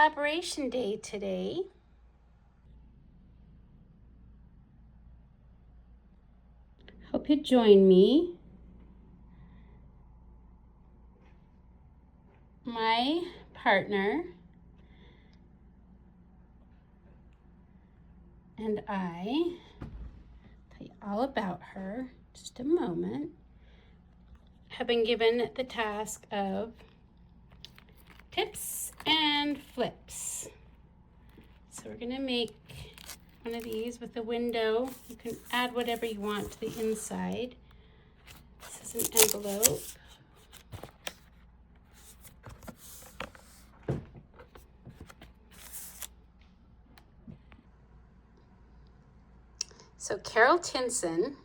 collaboration day today. Hope you join me. My partner and I, tell you all about her just a moment, have been given the task of tips and flips. So we're gonna make one of these with a window. You can add whatever you want to the inside. This is an envelope. So Carol Tinson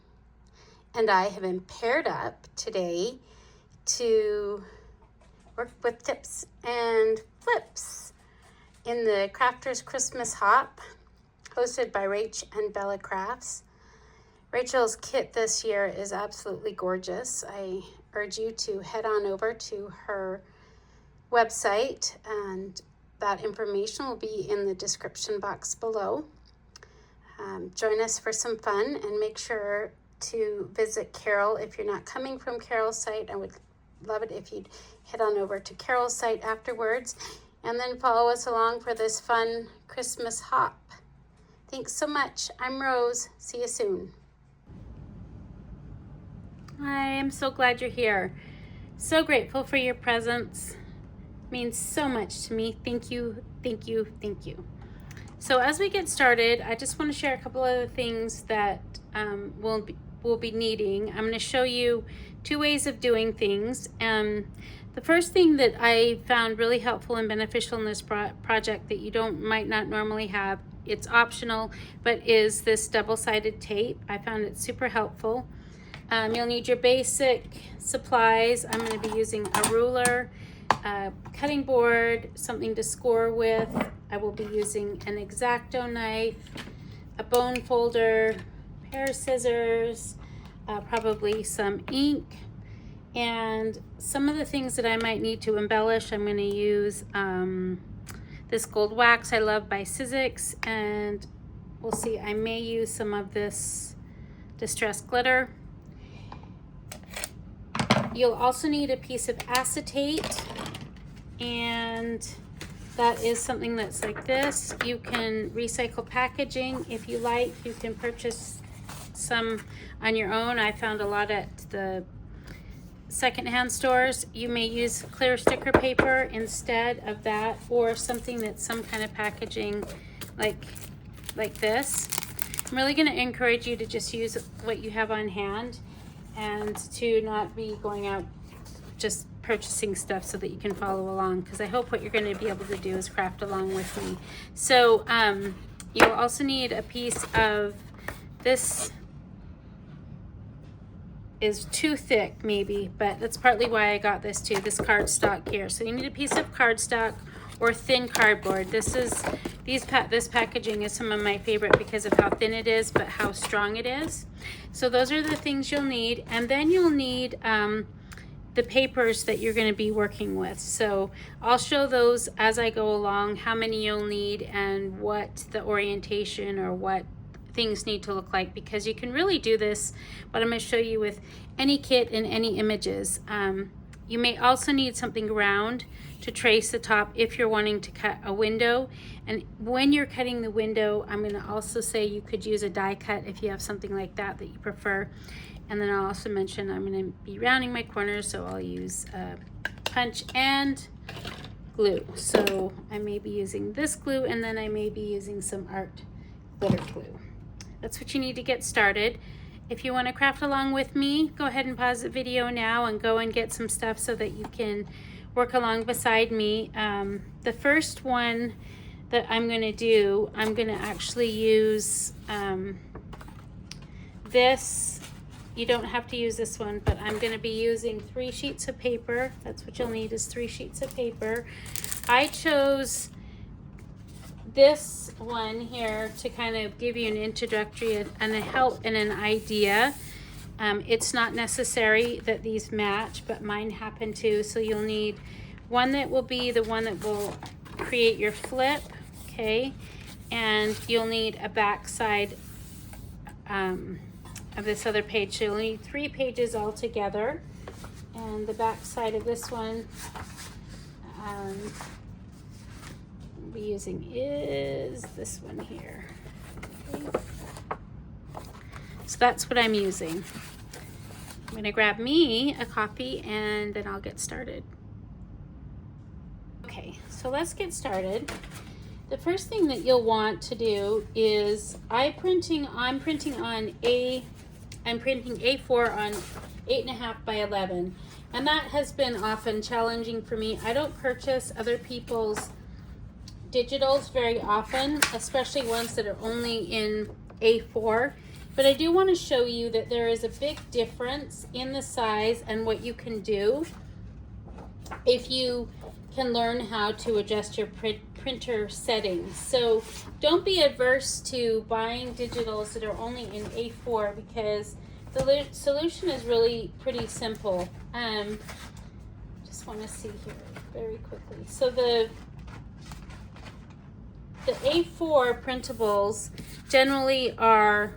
and I have been paired up today to work with tips and flips in the Crafters Christmas Hop, hosted by Rach and Bella Crafts. Rachel's kit this year is absolutely gorgeous. I urge you to head on over to her website, and that information will be in the description box below. Join us for some fun, and make sure to visit Carol. If you're not coming from Carol's site, I would love it if you'd head on over to Carol's site afterwards, and then follow us along for this fun Christmas hop. Thanks so much. I'm Rose. See you soon. I am so glad you're here. So grateful for your presence. It means so much to me. Thank you, thank you, thank you. So as we get started, I just want to share a couple of the things that we'll be needing. I'm going to show you two ways of doing things. The first thing that I found really helpful and beneficial in this project that you might not normally have, it's optional, but is this double-sided tape. I found it super helpful. You'll need your basic supplies. I'm going to be using a ruler, a cutting board, something to score with. I will be using an X-Acto knife, a bone folder, a pair of scissors, probably some ink, and some of the things that I might need to embellish. I'm going to use this gold wax I love by Sizzix, and we'll see, I may use some of this distressed glitter. You'll also need a piece of acetate, and that is something that's like this. You can recycle packaging if you like. You can purchase some on your own. I found a lot at the secondhand stores. You may use clear sticker paper instead of that, or something that's some kind of packaging like this. I'm really going to encourage you to just use what you have on hand, and to not be going out just purchasing stuff so that you can follow along, because I hope what you're going to be able to do is craft along with me. So you'll also need a piece of this. Is too thick maybe, but that's partly why I got this too, this cardstock here. So you need a piece of cardstock or thin cardboard. This packaging is some of my favorite because of how thin it is, but how strong it is. So those are the things you'll need, and then you'll need the papers that you're going to be working with. So I'll show those as I go along, how many you'll need and what the orientation or what things need to look like, because you can really do this, what I'm going to show you, with any kit and any images. You may also need something round to trace the top if you're wanting to cut a window. And when you're cutting the window, I'm going to also say you could use a die cut if you have something like that you prefer. And then I'll also mention I'm going to be rounding my corners, so I'll use punch and glue. So I may be using this glue, and then I may be using some art glitter glue. That's what you need to get started. If you want to craft along with me, go ahead and pause the video now and go and get some stuff so that you can work along beside me. The first one that I'm going to do, I'm going to actually use this. You don't have to use this one, but I'm going to be using 3 sheets of paper. That's what you'll need, is 3 sheets of paper. I chose this one here to kind of give you an introductory and a help and an idea. It's not necessary that these match, but mine happen to. So you'll need one that will be the one that will create your flip, okay? And you'll need a back side of this other page. So you'll need 3 pages all together. And the back side of this one I'll be using is this one here. Okay. So that's what I'm using. I'm gonna grab me a copy and then I'll get started. Okay, so let's get started. The first thing that you'll want to do is I'm printing A4 on 8.5 by 11, and that has been often challenging for me. I don't purchase other people's digitals very often, especially ones that are only in A4, but I do want to show you that there is a big difference in the size and what you can do if you can learn how to adjust your printer settings. So don't be averse to buying digitals that are only in A4, because the solution is really pretty simple. Just want to see here very quickly. So the A4 printables generally are,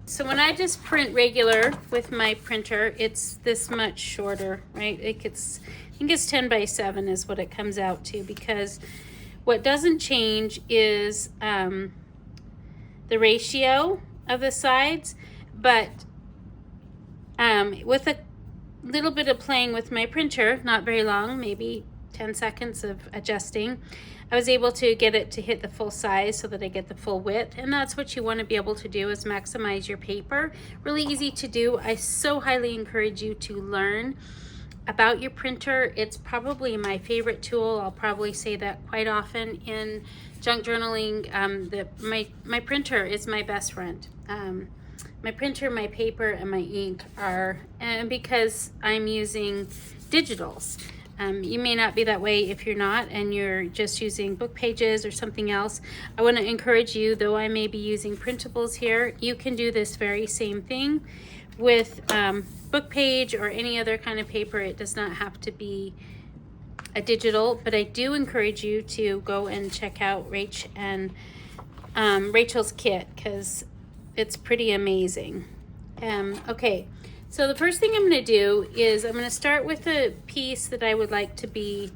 so when I just print regular with my printer, it's this much shorter, right? I think it's 10 by 7 is what it comes out to, because what doesn't change is the ratio of the sides, but with a little bit of playing with my printer, not very long, maybe 10 seconds of adjusting, I was able to get it to hit the full size so that I get the full width. And that's what you want to be able to do, is maximize your paper. Really easy to do. I so highly encourage you to learn about your printer. It's probably my favorite tool. I'll probably say that quite often in junk journaling, that my printer is my best friend. My printer, my paper, and my ink are, and because I'm using digitals. You may not be that way if you're not and you're just using book pages or something else. I want to encourage you, though I may be using printables here, you can do this very same thing with book page or any other kind of paper. It does not have to be a digital, but I do encourage you to go and check out Rach and Rachel's kit, because it's pretty amazing. Okay. So the first thing I'm going to do is I'm going to start with a piece that I would like to be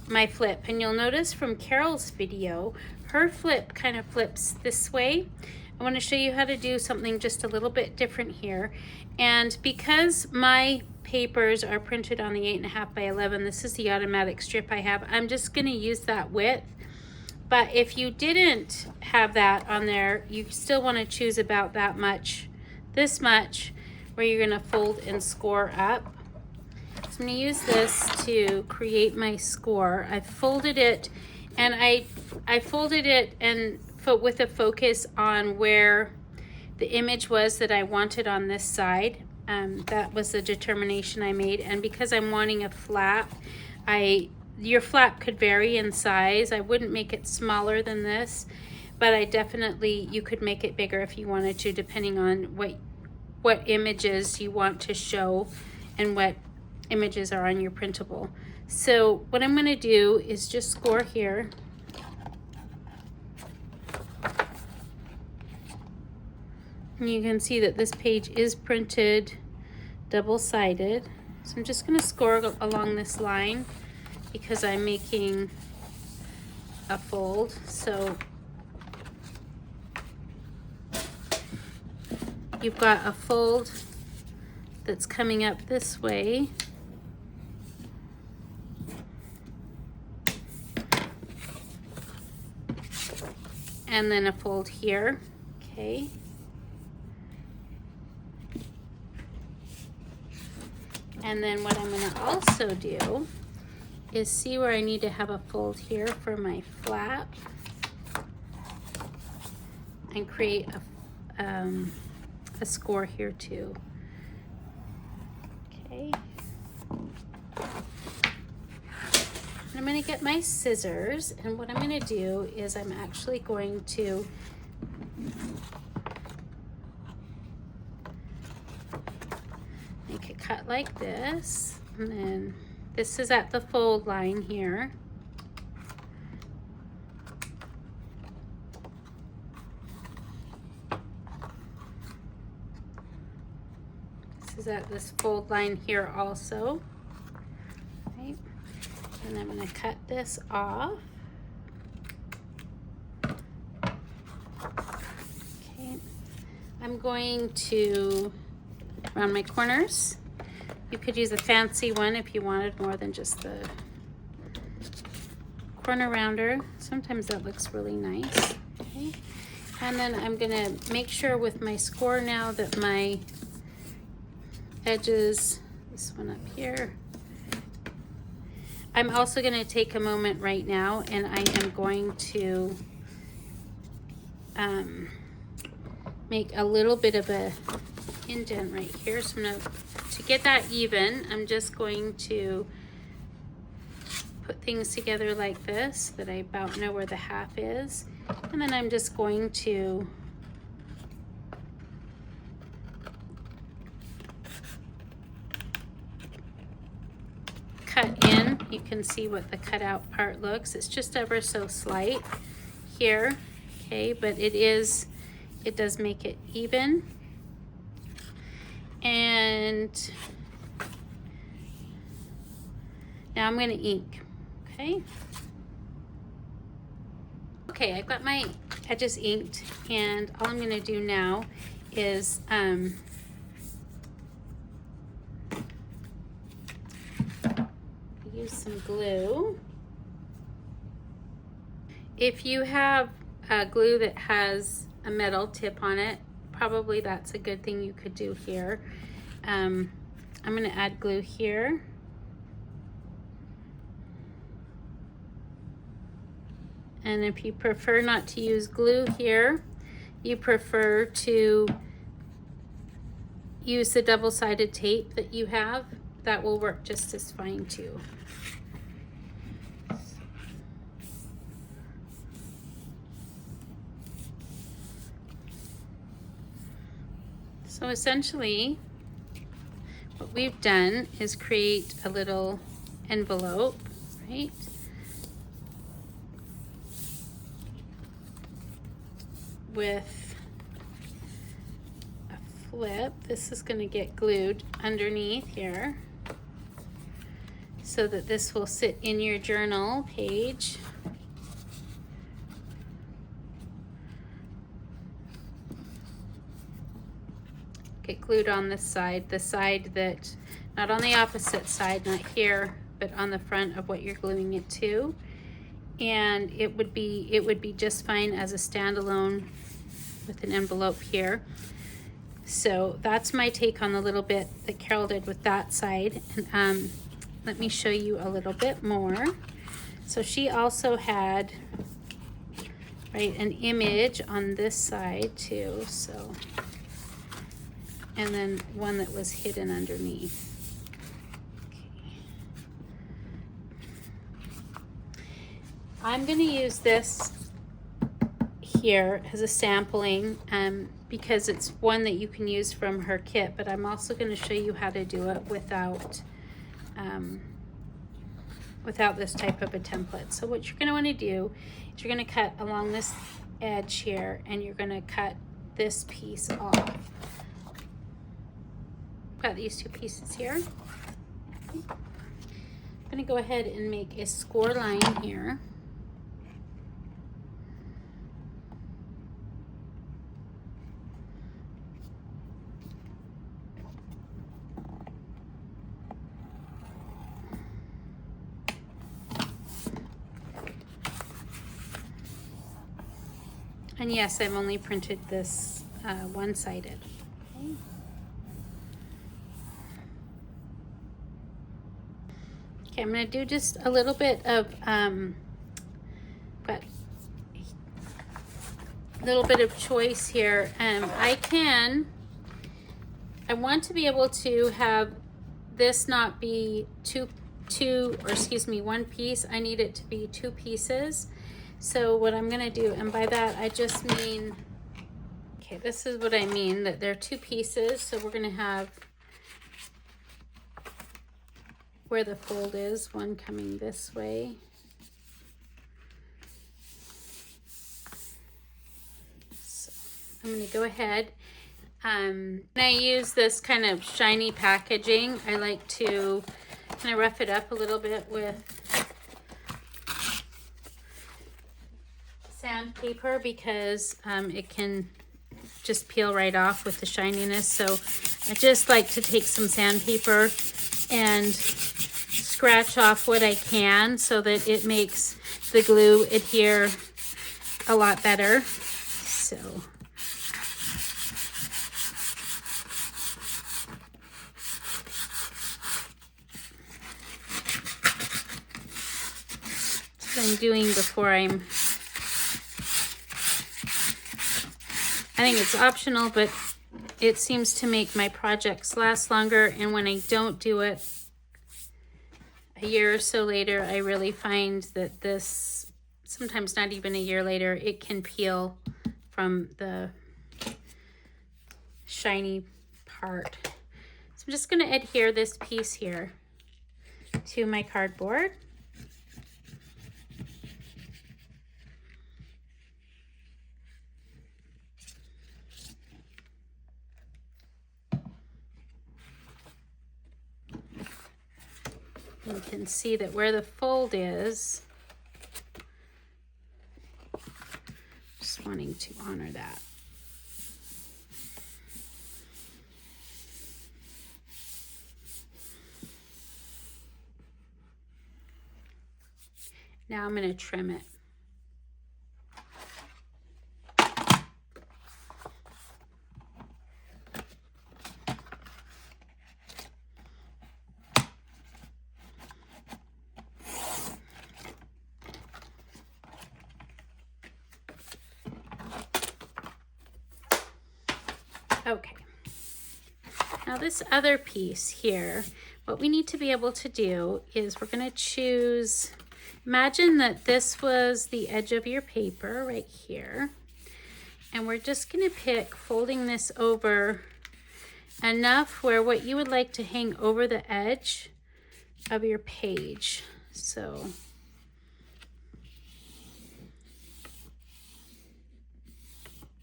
my flip. And you'll notice from Carol's video, her flip kind of flips this way. I want to show you how to do something just a little bit different here. And because my papers are printed on the 8.5 by 11, this is the automatic strip I have, I'm just going to use that width. But if you didn't have that on there, you still want to choose about that much, this much, where you're going to fold and score up. So I'm going to use this to create my score. I folded it, and I folded it and with a focus on where the image was that I wanted on this side. That was the determination I made. And because I'm wanting a flap, your flap could vary in size. I wouldn't make it smaller than this, but you could make it bigger if you wanted to, depending on what images you want to show and what images are on your printable. So what I'm going to do is just score here. And you can see that this page is printed double-sided. So I'm just going to score along this line because I'm making a fold. So you've got a fold that's coming up this way. And then a fold here, okay. And then what I'm gonna also do is see where I need to have a fold here for my flap and create a score here too. Okay. I'm going to get my scissors, and what I'm going to do is I'm actually going to make a cut like this, and then This is at the fold line here. This is at this fold line here also. Right. And I'm going to cut this off. Okay. I'm going to round my corners. You could use a fancy one if you wanted more than just the corner rounder. Sometimes that looks really nice. Okay. And then I'm gonna make sure with my score now that my edges, this one up here, I'm also gonna take a moment right now and I am going to make a little bit of a indent right here. So I'm gonna, to get that even, I'm just going to put things together like this, that I about know where the half is. And then I'm just going to cut in. You can see what the cutout part looks. It's just ever so slight here, okay, but it does make it even. And now I'm going to ink, okay? Okay, I've got my edges inked, and all I'm going to do now is use some glue. If you have glue that has a metal tip on it, probably that's a good thing you could do here. I'm going to add glue here. And if you prefer not to use glue here, you prefer to use the double-sided tape that you have, that will work just as fine too. So essentially, what we've done is create a little envelope, right? With a flip. This is going to get glued underneath here so that this will sit in your journal page. Get glued on this side, the side that, not on the opposite side, not here, but on the front of what you're gluing it to. And it would be just fine as a standalone with an envelope here. So that's my take on the little bit that Carol did with that side. And let me show you a little bit more. So she also had, right, an image on this side too. So, and then one that was hidden underneath. I'm going to use this here as a sampling because it's one that you can use from her kit, but I'm also going to show you how to do it without this type of a template. So what you're going to want to do is you're going to cut along this edge here, and you're going to cut this piece off. I've got these two pieces here. I'm going to go ahead and make a score line here. And yes, I've only printed this one-sided. Okay, I'm going to do just a little bit of choice here. I want to be able to have this not be one piece. I need it to be two pieces. So what I'm going to do, and by that I just mean, okay, this is what I mean, that they're two pieces. So we're going to have where the fold is, one coming this way. So I'm going to go ahead. When I use this kind of shiny packaging, I like to kind of rough it up a little bit with sandpaper because it can just peel right off with the shininess. So I just like to take some sandpaper and scratch off what I can so that it makes the glue adhere a lot better. So that's what I'm doing before I think it's optional, but it seems to make my projects last longer, and when I don't do it a year or so later, I really find that this, sometimes not even a year later, it can peel from the shiny part. So I'm just going to adhere this piece here to my cardboard. You can see that where the fold is, just wanting to honor that. Now I'm going to trim it. Okay, now this other piece here, what we need to be able to do is we're going to choose, imagine that this was the edge of your paper right here, and we're just going to pick, folding this over enough where what you would like to hang over the edge of your page. So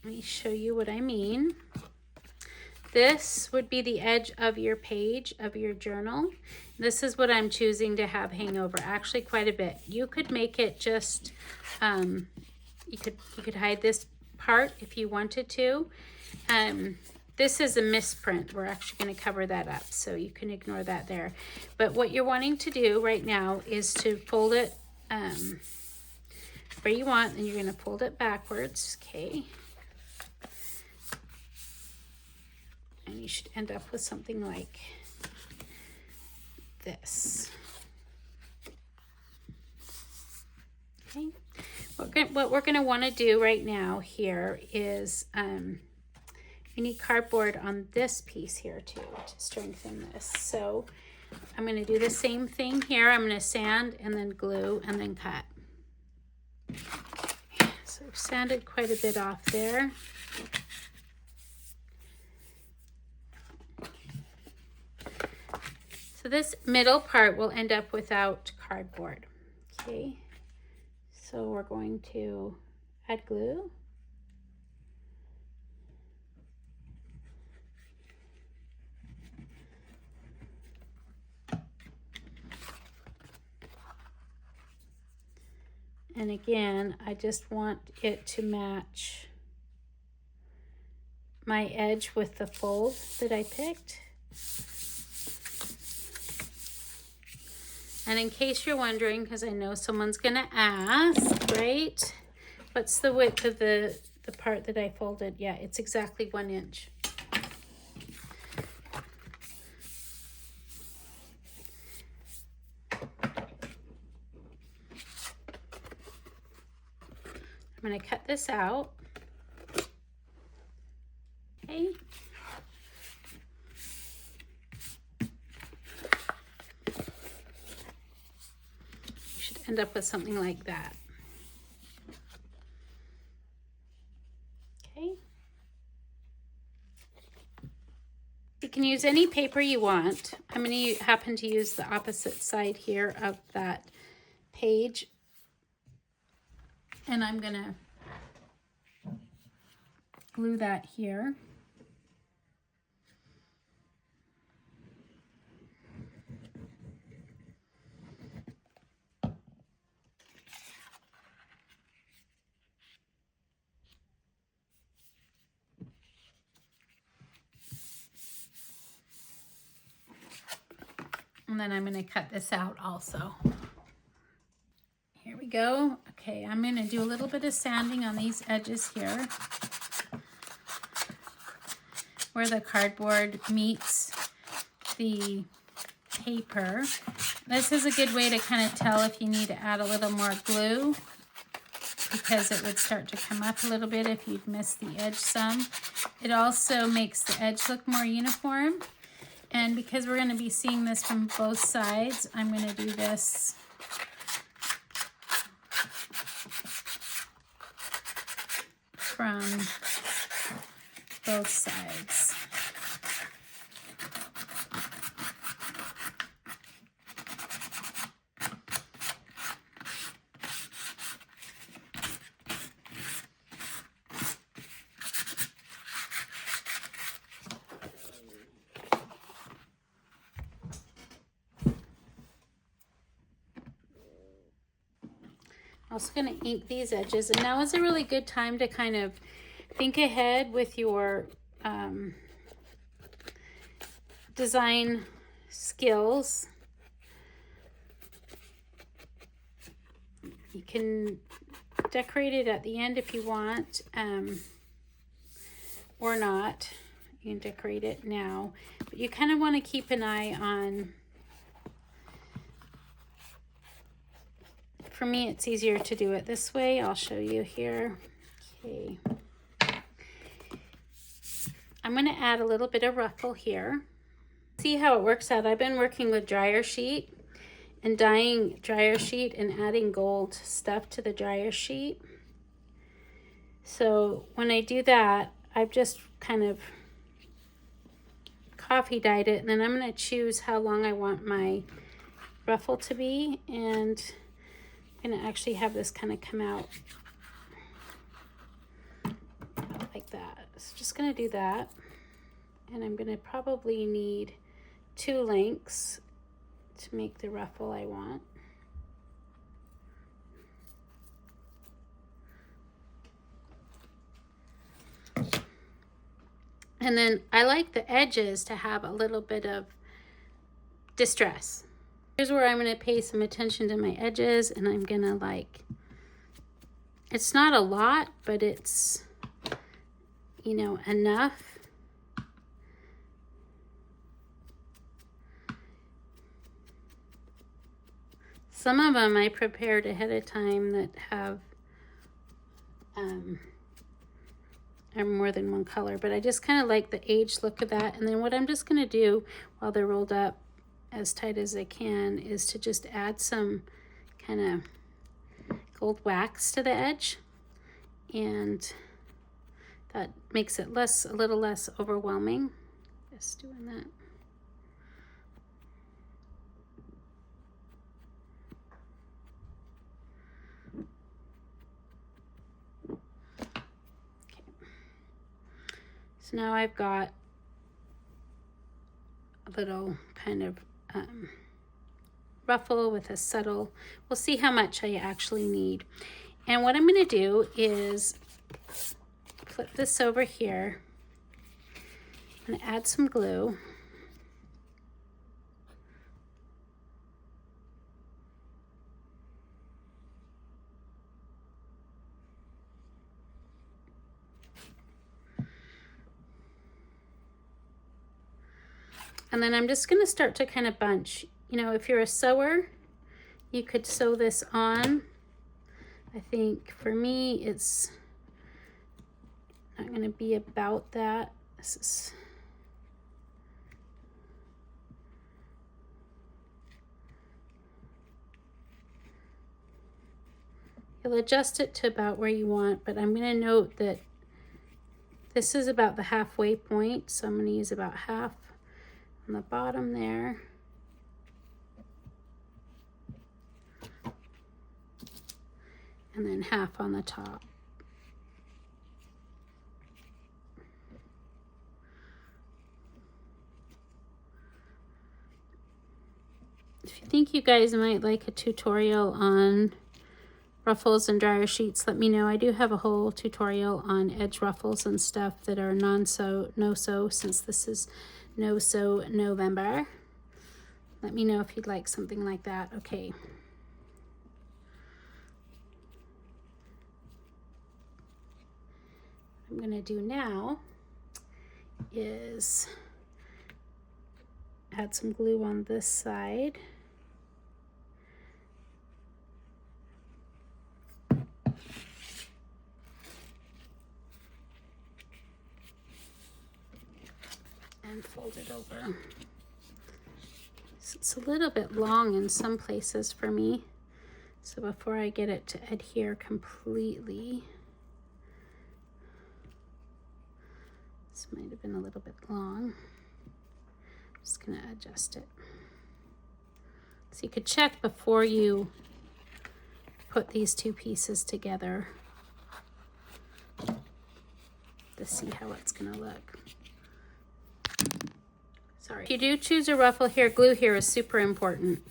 let me show you what I mean. This would be the edge of your page of your journal. This is what I'm choosing to have hang over, actually quite a bit. You could make it just, you could hide this part if you wanted to. This is a misprint. We're actually going to cover that up, so you can ignore that there. But what you're wanting to do right now is to fold it where you want, and you're going to fold it backwards, okay? And you should end up with something like this. Okay. What we're going to want to do right now here is we need cardboard on this piece here too to strengthen this. So I'm going to do the same thing here. I'm going to sand and then glue and then cut. So I've sanded quite a bit off there. So this middle part will end up without cardboard, okay? So we're going to add glue. And again, I just want it to match my edge with the fold that I picked. And in case you're wondering, because I know someone's gonna ask, right? What's the width of the part that I folded? Yeah, it's exactly 1 inch. I'm gonna cut this out. Okay. End up with something like that. Okay. can use any paper you want. I'm going to happen to use the opposite side here of that page. And I'm going to glue that here. And then I'm going to cut this out also. Here we go. Okay, I'm going to do a little bit of sanding on these edges here where the cardboard meets the paper. This is a good way to kind of tell if you need to add a little more glue, because it would start to come up a little bit if you'd missed the edge some. It also makes the edge look more uniform. And because we're going to be seeing this from both sides, I'm going to do this from both sides. Also going to ink these edges, and now is a really good time to kind of think ahead with your design skills. You can decorate it at the end if you want, or not. You can decorate it now, but you kind of want to keep an eye on. For me, it's easier to do it this way. I'll show you here. Okay. I'm going to add a little bit of ruffle here. See how it works out. I've been working with dryer sheet and dyeing dryer sheet and adding gold stuff to the dryer sheet. So when I do that, I've just kind of coffee dyed it, and then I'm going to choose how long I want my ruffle to be, and I'm going to actually have this kind of come out like that. So just going to do that, and I'm going to probably need 2 lengths to make the ruffle I want. And then I like the edges to have a little bit of distress. Here's where I'm going to pay some attention to my edges, and I'm going to it's not a lot, but it's, you know, enough. Some of them I prepared ahead of time that have are more than one color, but I just kind of like the aged look of that. And then what I'm just going to do while they're rolled up as tight as I can is to just add some kind of gold wax to the edge, and that makes it a little less overwhelming. Just doing that. So now I've got a little kind of ruffle with a subtle, we'll see how much I actually need. And what I'm going to do is flip this over here and add some glue. And then I'm just going to start to kind of bunch. You know, if you're a sewer, you could sew this on. I think for me, it's not going to be about that. This is you'll adjust it to about where you want, but I'm going to note that this is about the halfway point, so I'm going to use about half on the bottom there. And then half on the top. If you think you guys might like a tutorial on ruffles and dryer sheets, let me know. I do have a whole tutorial on edge ruffles and stuff that are no-sew, since this is no-sew November. Let me know if you'd like something like that. Okay. What I'm gonna do now is add some glue on this side. And fold it over. So it's a little bit long in some places for me. So before I get it to adhere completely, this might have been a little bit long. I'm just gonna adjust it. So you could check before you put these two pieces together to see how it's gonna look. Sorry. If you do choose a ruffle here, glue here is super important.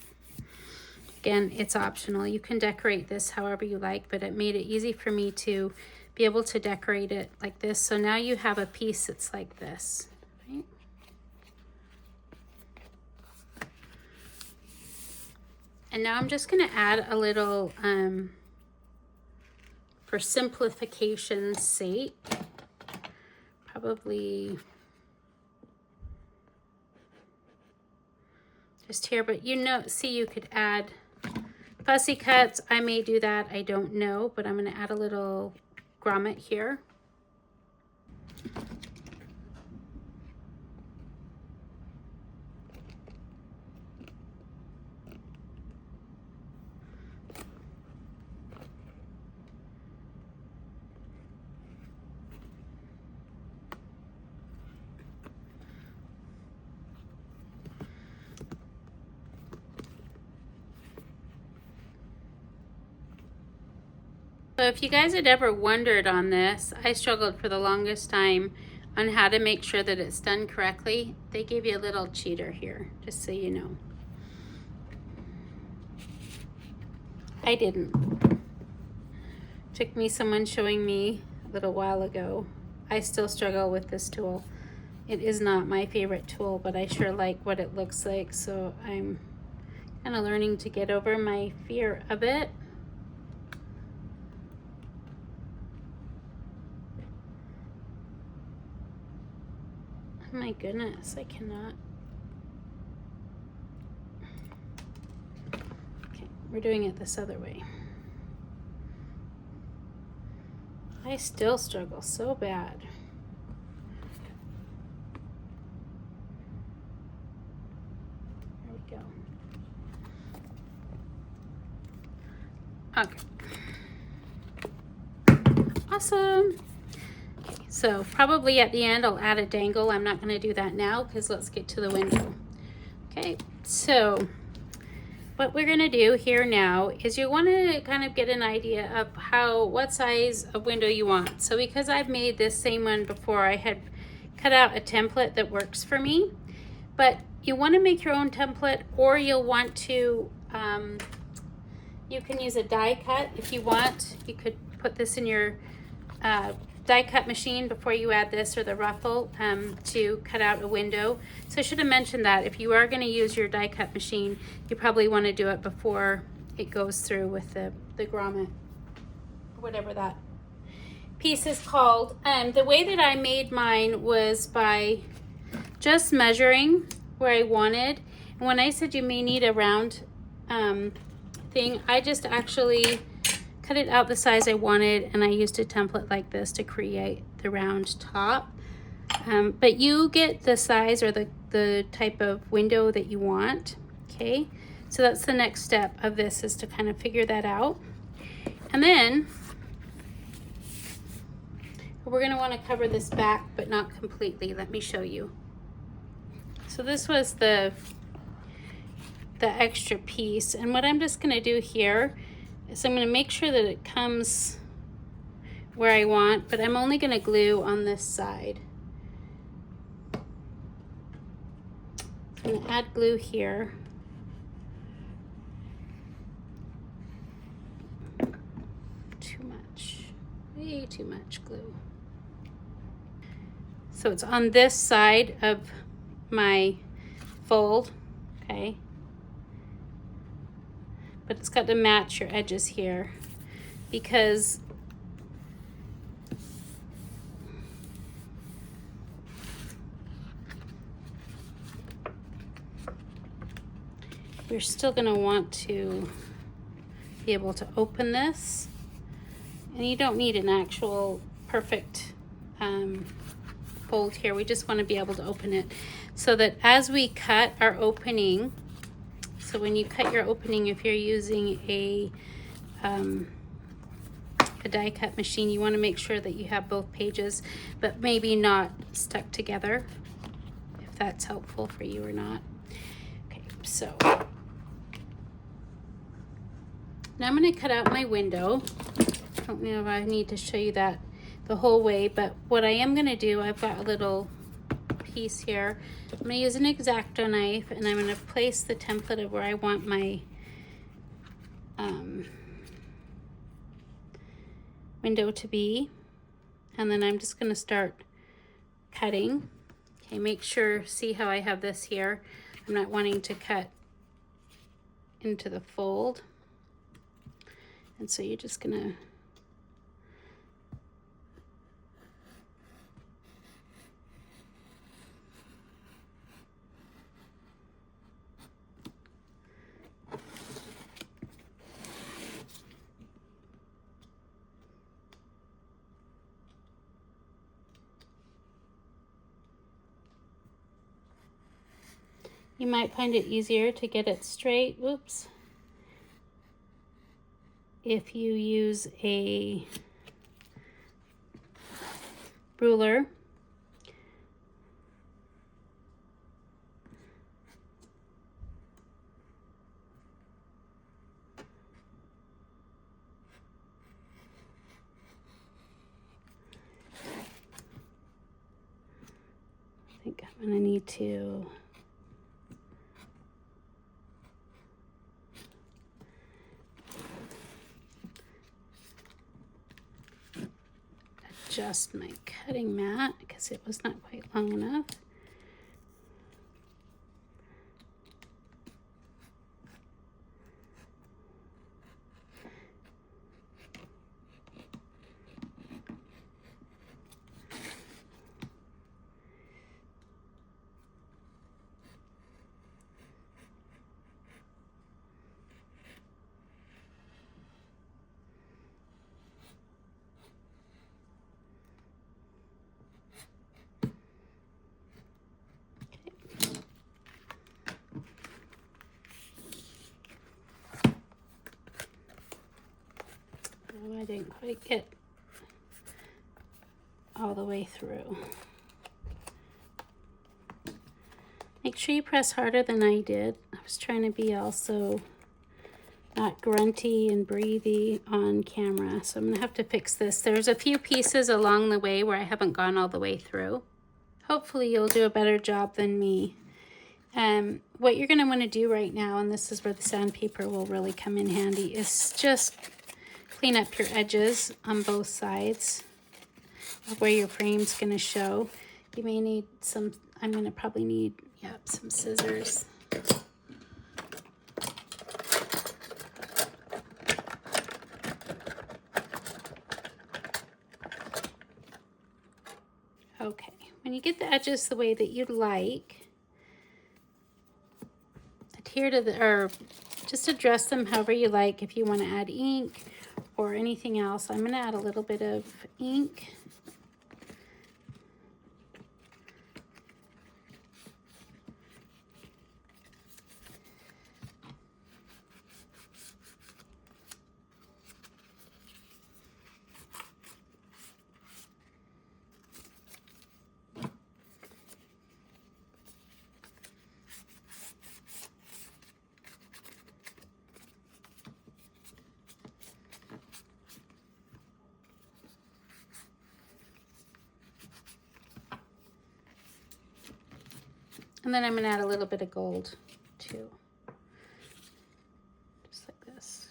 Again, it's optional. You can decorate this however you like, but it made it easy for me to be able to decorate it like this. So now you have a piece that's like this, right? And now I'm just gonna add a little, for simplification's sake, probably just here, but you know, see, you could add fussy cuts. I may do that, I don't know, but I'm gonna add a little grommet here. So if you guys had ever wondered on this, I struggled for the longest time on how to make sure that it's done correctly. They gave you a little cheater here, just so you know. I didn't. Took me someone showing me a little while ago. I still struggle with this tool. It is not my favorite tool, but I sure like what it looks like, so I'm kind of learning to get over my fear of it. Oh my goodness, I cannot. Okay, we're doing it this other way. I still struggle so bad. There we go. Okay. Awesome. So probably at the end I'll add a dangle. I'm not going to do that now because let's get to the window. Okay, so what we're going to do here now is you want to kind of get an idea of what size of window you want. So because I've made this same one before, I had cut out a template that works for me, but you want to make your own template, or you'll want to, you can use a die cut if you want. You could put this in your die cut machine before you add this or the ruffle to cut out a window. So I should have mentioned that if you are going to use your die cut machine, you probably want to do it before it goes through with the grommet, whatever that piece is called. The way that I made mine was by just measuring where I wanted. And when I said you may need a round thing, I just actually cut it out the size I wanted, and I used a template like this to create the round top. But you get the size or the type of window that you want, okay? So that's the next step of this, is to kind of figure that out. And then we're gonna wanna cover this back, but not completely. Let me show you. So this was the extra piece, and what I'm just going to do here is I'm going to make sure that it comes where I want, but I'm only going to glue on this side. I'm going to add glue here. Too much, way too much glue. So it's on this side of my fold, okay? But it's got to match your edges here, because you're still going to want to be able to open this, and you don't need an actual perfect fold here. We just want to be able to open it so that as we cut our opening, so when you cut your opening, if you're using a die cut machine, you want to make sure that you have both pages, but maybe not stuck together, if that's helpful for you or not. Okay, so now I'm going to cut out my window. I don't know if I need to show you that the whole way, but what I am going to do, I've got a little piece here. I'm going to use an X-Acto knife, and I'm going to place the template of where I want my window to be, and then I'm just going to start cutting. Okay, make sure, see how I have this here. I'm not wanting to cut into the fold, and so you're just going to you might find it easier to get it straight, whoops, if you use a ruler. I think I'm going to need to adjust my cutting mat because it was not quite long enough. I didn't quite get all the way through. Make sure you press harder than I did. I was trying to be also not grunty and breathy on camera, so I'm gonna have to fix this. There's a few pieces along the way where I haven't gone all the way through. Hopefully you'll do a better job than me. What you're gonna wanna do right now, and this is where the sandpaper will really come in handy, is just clean up your edges on both sides of where your frame's going to show. You may need some, I'm going to probably need, some scissors. Okay, when you get the edges the way that you'd like, adhere to the, or just address them however you like. If you want to add ink or anything else, I'm going to add a little bit of ink. And then I'm going to add a little bit of gold too. Just like this.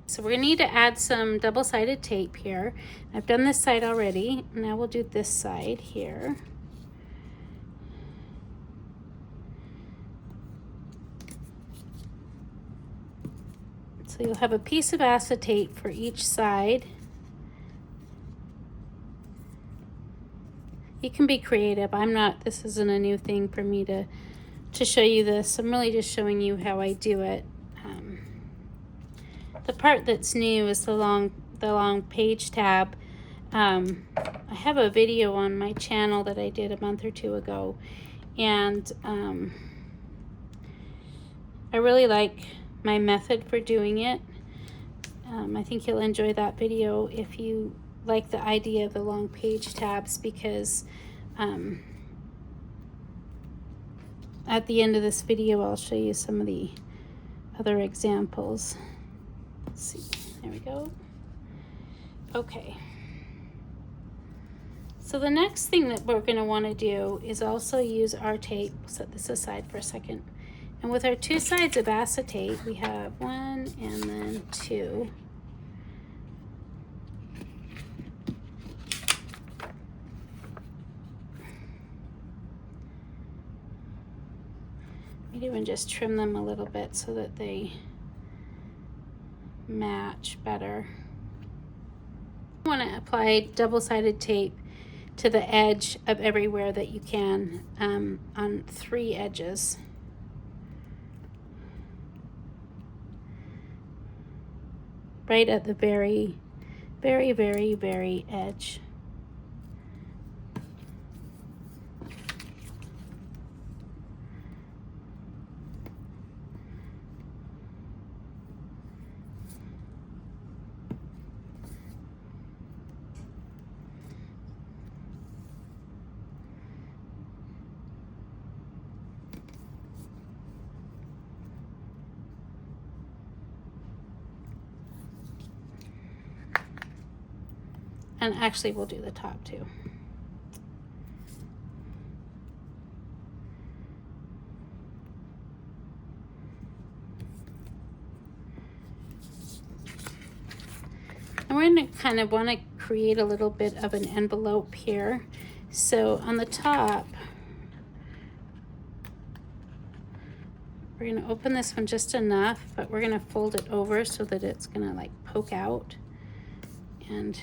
So we're going to need to add some double-sided tape here. I've done this side already. Now we'll do this side here. So you'll have a piece of acetate for each side. You can be creative. This isn't a new thing for me to show you this. I'm really just showing you how I do it. The part that's new is the long page tab. I have a video on my channel that I did a month or two ago, And I really like my method for doing it. I think you'll enjoy that video if you like the idea of the long page tabs, because at the end of this video I'll show you some of the other examples. Let's see, there we go. Okay, so the next thing that we're going to want to do is also use our tape. Set this aside for a second. And with our 2 sides of acetate, we have 1 and then 2. Maybe even just trim them a little bit so that they match better. You want to apply double-sided tape to the edge of everywhere that you can on 3 edges. Right at the very, very, very, very edge. And actually we'll do the top too. And we're going to kind of want to create a little bit of an envelope here. So on the top, we're going to open this one just enough, but we're going to fold it over so that it's going to like poke out. And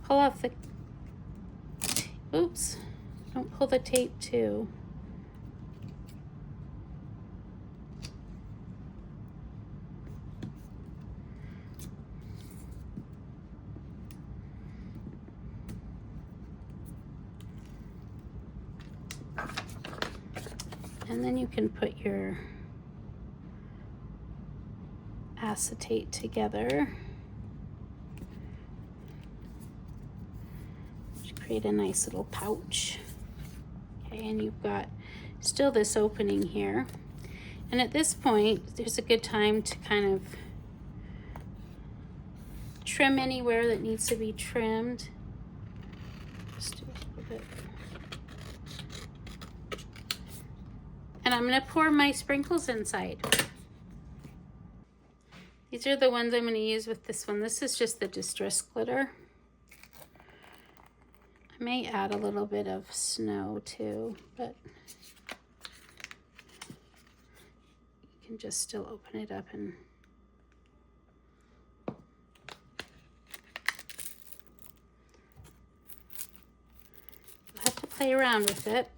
pull off the, oops, don't pull the tape too. And then you can put your acetate together. Create a nice little pouch. Okay, and you've got still this opening here. And at this point, there's a good time to kind of trim anywhere that needs to be trimmed. Just do a little bit. And I'm going to pour my sprinkles inside. These are the ones I'm going to use with this one. This is just the Distress Glitter. I may add a little bit of snow too, but you can just still open it up and you'll have to play around with it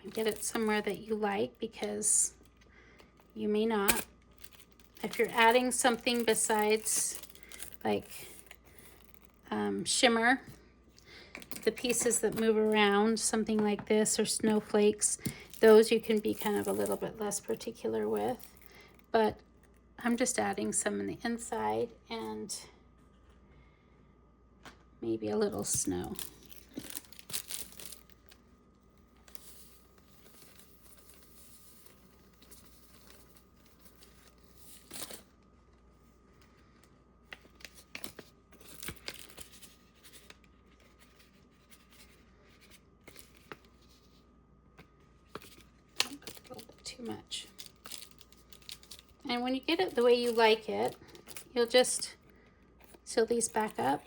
and get it somewhere that you like, because you may not. If you're adding something besides like shimmer, the pieces that move around, something like this, or snowflakes, those you can be kind of a little bit less particular with. But I'm just adding some in the inside and maybe a little snow. Much. And when you get it the way you like it, you'll just sew these back up.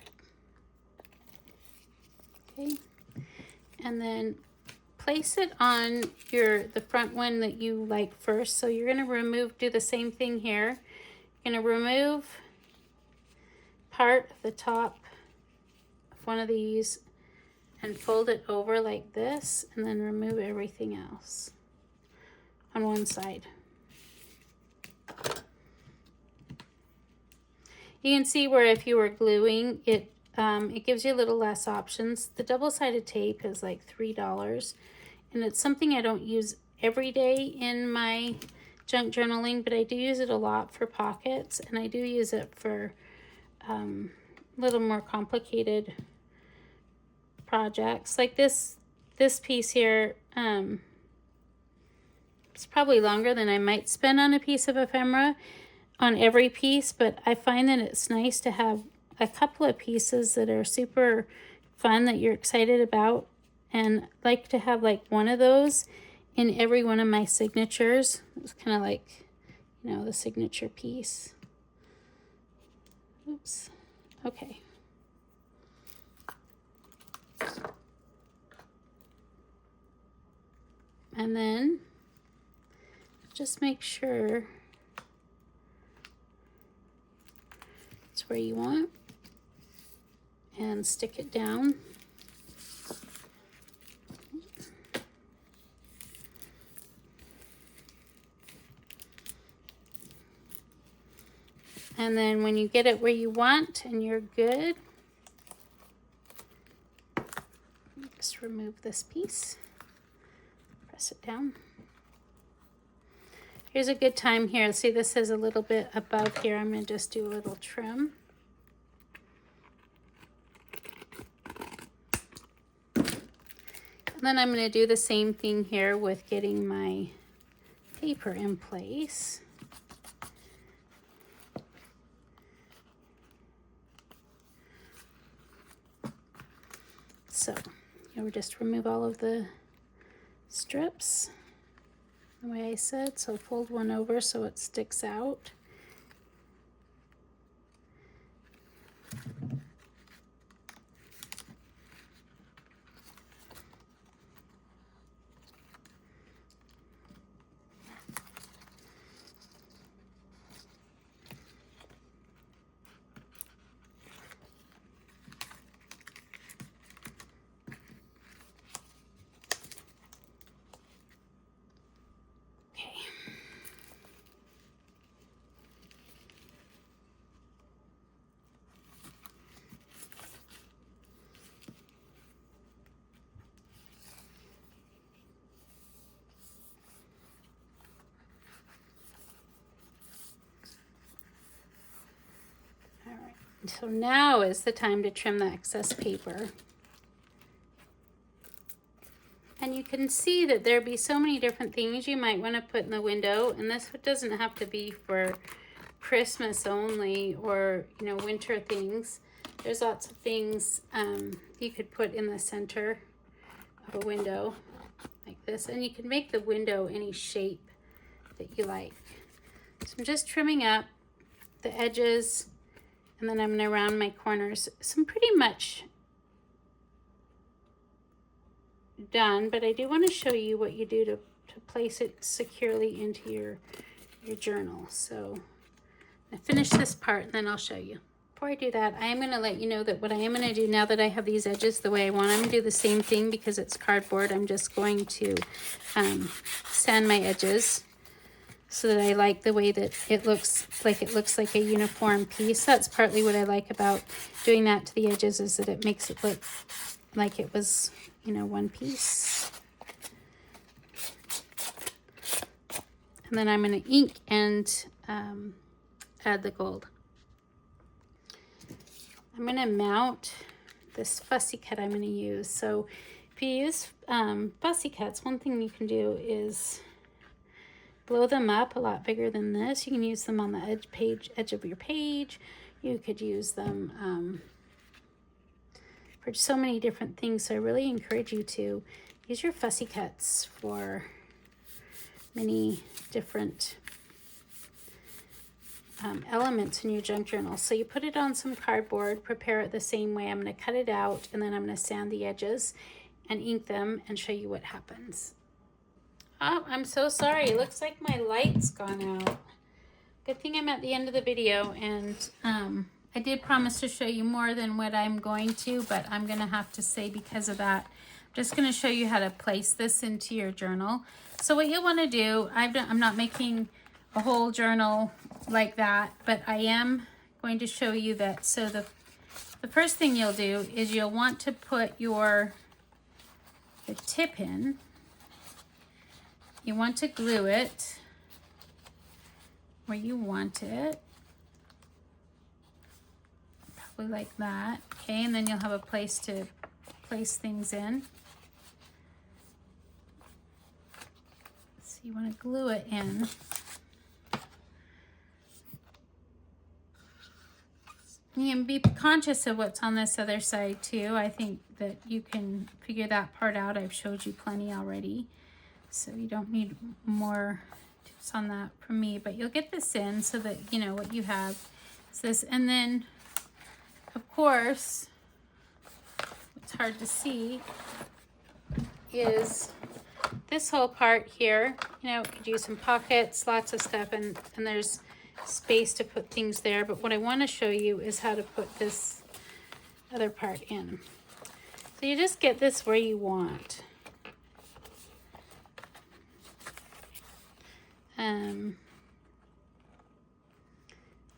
Okay, and then place it on the front one that you like first. So you're going to do the same thing here. You're going to remove part of the top of one of these and fold it over like this, and then remove everything else on one side. You can see where if you were gluing, it It gives you a little less options. The double-sided tape is like $3, and it's something I don't use every day in my junk journaling, but I do use it a lot for pockets, and I do use it for a little more complicated projects. Like this piece here, it's probably longer than I might spend on a piece of ephemera on every piece, but I find that it's nice to have a couple of pieces that are super fun that you're excited about, and like to have like one of those in every one of my signatures. It's kind of like, you know, the signature piece. Oops. Okay. And then just make sure it's where you want, and stick it down. And then when you get it where you want and you're good, just remove this piece, press it down. Here's a good time here. See, this is a little bit above here. I'm going to just do a little trim. And then I'm going to do the same thing here with getting my paper in place. So you'll just remove all of the strips the way I said. So fold one over so it sticks out. So now is the time to trim the excess paper. And you can see that there'd be so many different things you might want to put in the window, and this doesn't have to be for Christmas only, or, you know, winter things. There's lots of things you could put in the center of a window like this, and you can make the window any shape that you like. So I'm just trimming up the edges, and then I'm going to round my corners. So I'm pretty much done, but I do want to show you what you do to place it securely into your journal. So I finish this part and then I'll show you. Before I do that, I am going to let you know that what I am going to do now that I have these edges the way I want, I'm going to do the same thing because it's cardboard. I'm just going to sand my edges so that I like the way that it looks like a uniform piece. That's partly what I like about doing that to the edges, is that it makes it look like it was, you know, one piece. And then I'm going to ink and add the gold. I'm going to mount this fussy cut I'm going to use. So if you use fussy cuts, one thing you can do is blow them up a lot bigger than this. You can use them on the edge of your page. You could use them for so many different things. So I really encourage you to use your fussy cuts for many different elements in your junk journal. So you put it on some cardboard, prepare it the same way. I'm going to cut it out, and then I'm going to sand the edges and ink them and show you what happens. Oh, I'm so sorry. It looks like my light's gone out. Good thing I'm at the end of the video, and I did promise to show you more than what I'm going to, but I'm going to have to say because of that, I'm just going to show you how to place this into your journal. So what you'll want to do, I'm not making a whole journal like that, but I am going to show you that. So the the first thing you'll do is you'll want to put the tip in. You want to glue it where you want it. Probably like that. Okay, and then you'll have a place to place things in. So you want to glue it in. You can be conscious of what's on this other side too. I think that you can figure that part out. I've showed you plenty already. So you don't need more tips on that from me, but you'll get this in so that you know what you have is this. And then, of course, what's hard to see is this whole part here. You know, it could use some pockets, lots of stuff, and there's space to put things there. But what I want to show you is how to put this other part in. So you just get this where you want.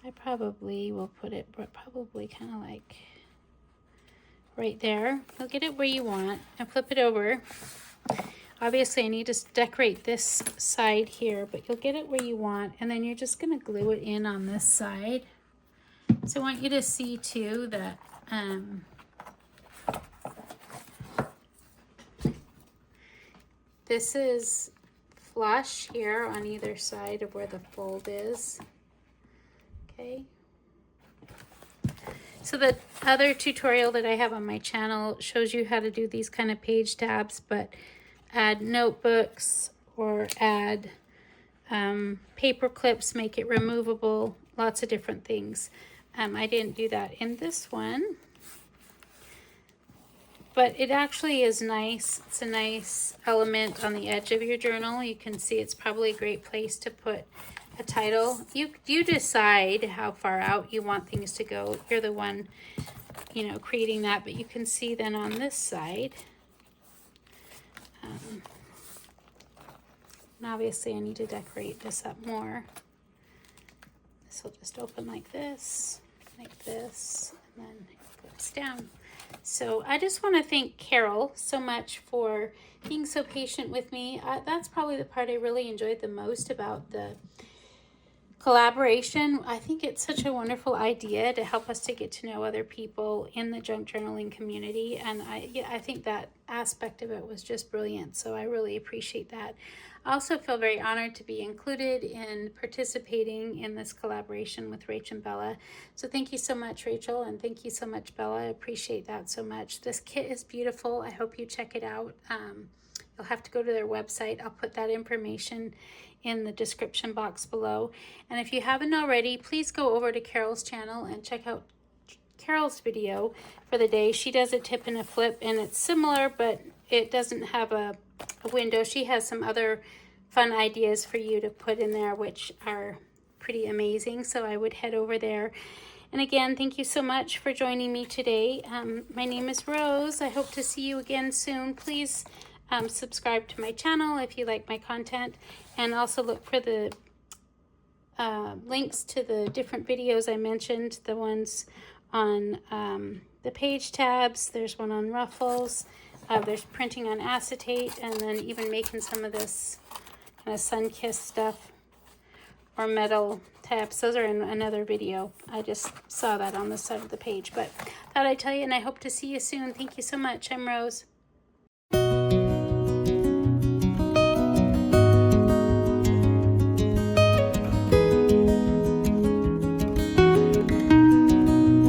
I probably will put it probably kind of like right there. You'll get it where you want and flip it over. Obviously I need to decorate this side here, but you'll get it where you want, and then you're just going to glue it in on this side. So I want you to see too that this is flush here on either side of where the fold is. Okay. So the other tutorial that I have on my channel shows you how to do these kind of page tabs, but add notebooks or add paper clips, make it removable, lots of different things. I didn't do that in this one, but it actually is nice. It's a nice element on the edge of your journal. You can see it's probably a great place to put a title. You decide how far out you want things to go. You're the one, you know, creating that, but you can see then on this side, and obviously I need to decorate this up more. This will just open like this, and then it goes down. So I just want to thank Carol so much for being so patient with me. That's probably the part I really enjoyed the most about the collaboration. I think it's such a wonderful idea to help us to get to know other people in the junk journaling community, and I think that aspect of it was just brilliant, so I really appreciate that. I also feel very honored to be included in participating in this collaboration with Rach and Bella. So thank you so much, Rachel, and thank you so much, Bella. I appreciate that so much. This kit is beautiful. I hope you check it out. You'll have to go to their website. I'll put that information in the description box below. And if you haven't already, please go over to Carol's channel and check out Carol's video for the day. She does a tip and a flip, and it's similar, but it doesn't have a window. She has some other fun ideas for you to put in there, which are pretty amazing. So I would head over there. And again, thank you so much for joining me today. My name is Rose. I hope to see you again soon. Please subscribe to my channel if you like my content, and also look for the links to the different videos I mentioned, the ones on the page tabs. There's one on ruffles, there's printing on acetate, and then even making some of this kind of sun-kissed stuff or metal tabs. Those are in another video. I just saw that on the side of the page, but thought I'd tell you, and I hope to see you soon. Thank you so much. I'm Rose.